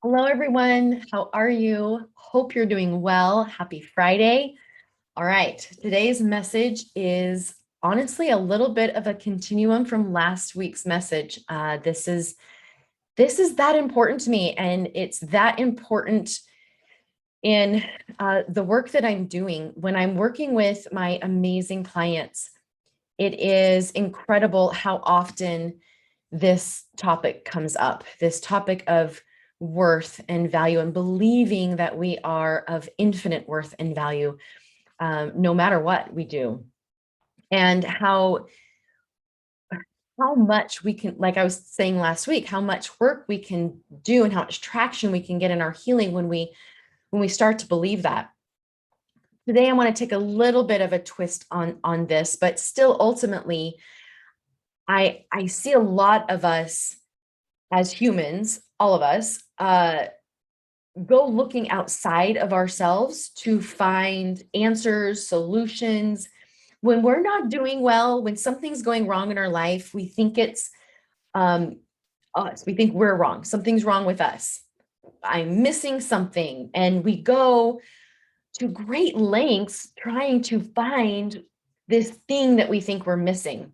Hello, everyone. How are you? Hope you're doing well. Happy Friday. All right. Today's message is honestly a little bit of a continuum from last week's message. This is that important to me, and it's that important in the work that I'm doing when I'm working with my amazing clients. It is incredible how often this topic comes up, this topic of worth and value and believing that we are of infinite worth and value, no matter what we do. And how much we can, like I was saying last week, how much work we can do and how much traction we can get in our healing when we start to believe that. Today I want to take a little bit of a twist on this, but still ultimately I see a lot of us as humans, all of us, go looking outside of ourselves to find answers, solutions. When we're not doing well, when something's going wrong in our life, we think it's um, us. We think we're wrong. Something's wrong with us. I'm missing something. And we go to great lengths trying to find this thing that we think we're missing.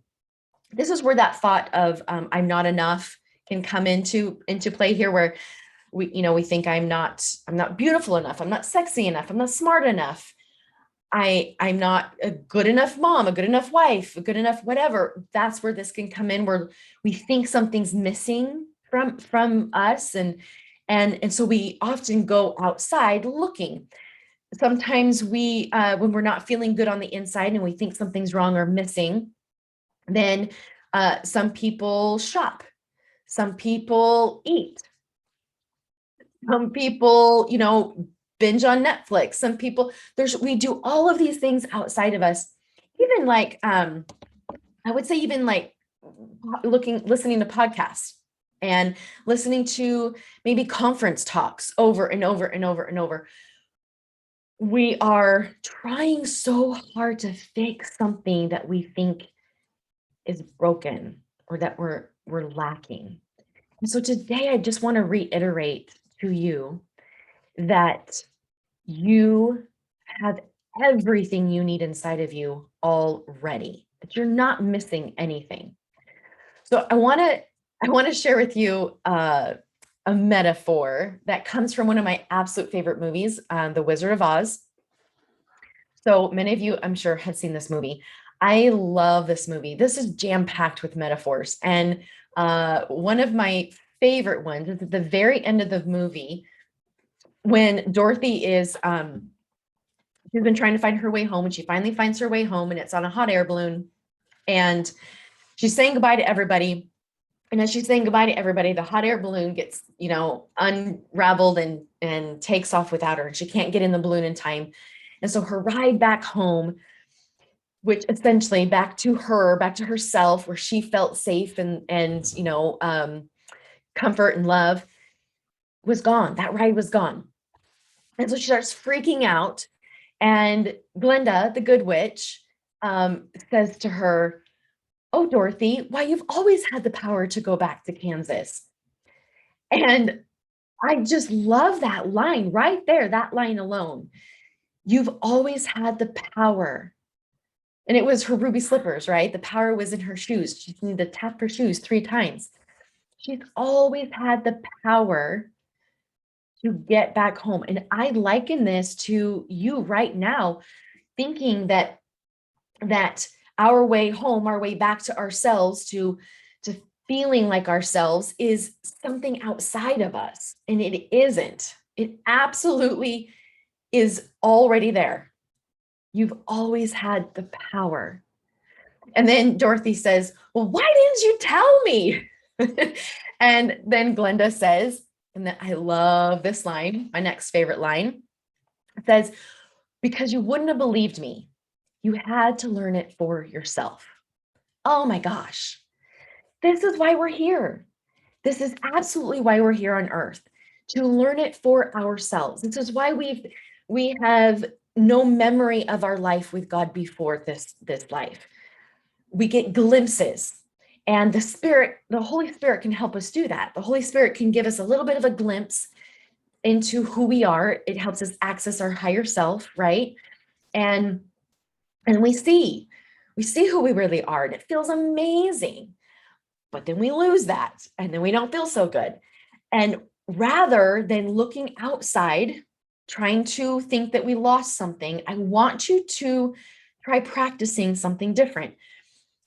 This is where that thought of I'm not enough can come into play here, where we think I'm not beautiful enough, I'm not sexy enough, I'm not smart enough, I'm not a good enough mom, a good enough wife, a good enough whatever. That's where this can come in, where we think something's missing from us, and so we often go outside looking. Sometimes we when we're not feeling good on the inside and we think something's wrong or missing, then some people shop, some people eat, some people, binge on Netflix. Some people, we do all of these things outside of us. Even like, I would say even like listening to podcasts and listening to maybe conference talks over and over and over and over. We are trying so hard to fix something that we think is broken or that we're lacking. And so today I just want to reiterate to you that you have everything you need inside of you already, that you're not missing anything. So I want to share with you a metaphor that comes from one of my absolute favorite movies, The Wizard of Oz. So many of you, I'm sure, have seen this movie. I love this movie. This is jam-packed with metaphors. And one of my favorite ones is at the very end of the movie when Dorothy is she's been trying to find her way home, and she finally finds her way home, and it's on a hot air balloon, and she's saying goodbye to everybody. And as she's saying goodbye to everybody, the hot air balloon gets, unraveled and takes off without her, and she can't get in the balloon in time. And so her ride back home, which essentially back to her, back to herself, where she felt safe and comfort and love, was gone. That ride was gone. And so she starts freaking out. And Glinda, the good witch, says to her, "Oh, Dorothy, why, you've always had the power to go back to Kansas." And I just love that line right there, that line alone. You've always had the power. And it was her ruby slippers, right? The power was in her shoes. She needed to tap her shoes 3 times. She's always had the power to get back home. And I liken this to you right now, thinking that our way home, our way back to ourselves, to feeling like ourselves, is something outside of us. And it isn't. It absolutely is already there. You've always had the power. And then Dorothy says, "Well, why didn't you tell me?" And then Glenda says, and then I love this line, my next favorite line. It says, "Because you wouldn't have believed me. You had to learn it for yourself." Oh my gosh. This is why we're here. This is absolutely why we're here on earth, to learn it for ourselves. This is why we have no memory of our life with God before this life. We get glimpses, and the Holy Spirit can help us do that. The Holy Spirit can give us a little bit of a glimpse into who we are. It helps us access our higher self, right? And we see who we really are, and it feels amazing. But then we lose that, and then we don't feel so good. And rather than looking outside, trying to think that we lost something, I want you to try practicing something different.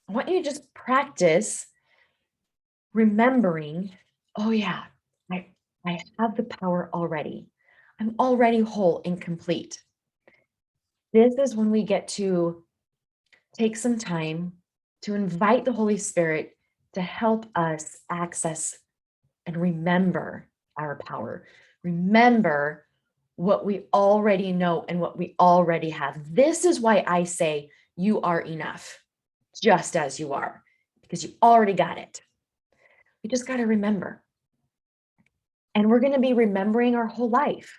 I want you to just practice remembering, oh yeah, I, I have the power already. I'm already whole and complete. This is when we get to take some time to invite the Holy Spirit to help us access and remember our power. Remember what we already know and what we already have. This is why I say you are enough, just as you are, because you already got it. We just got to remember. And we're going to be remembering our whole life.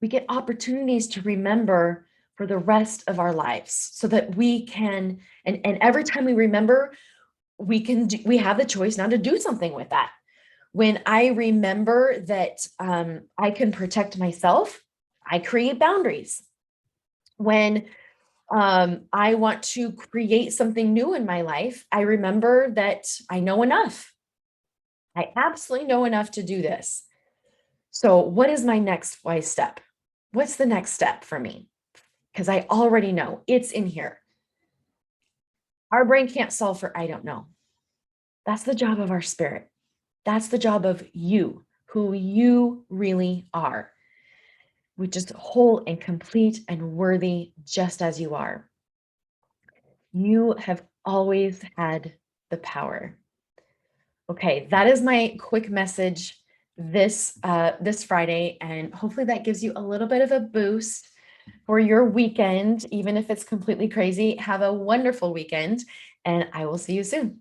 We get opportunities to remember for the rest of our lives so that we can, and every time we remember, we have the choice now to do something with that. When I remember that I can protect myself, I create boundaries. When I want to create something new in my life, I remember that I know enough. I absolutely know enough to do this. So what is my next wise step? What's the next step for me? Because I already know it's in here. Our brain can't solve for I don't know. That's the job of our spirit. That's the job of you, who you really are, which is whole and complete and worthy just as you are. You have always had the power. Okay, that is my quick message this Friday, and hopefully that gives you a little bit of a boost for your weekend, even if it's completely crazy. Have a wonderful weekend, and I will see you soon.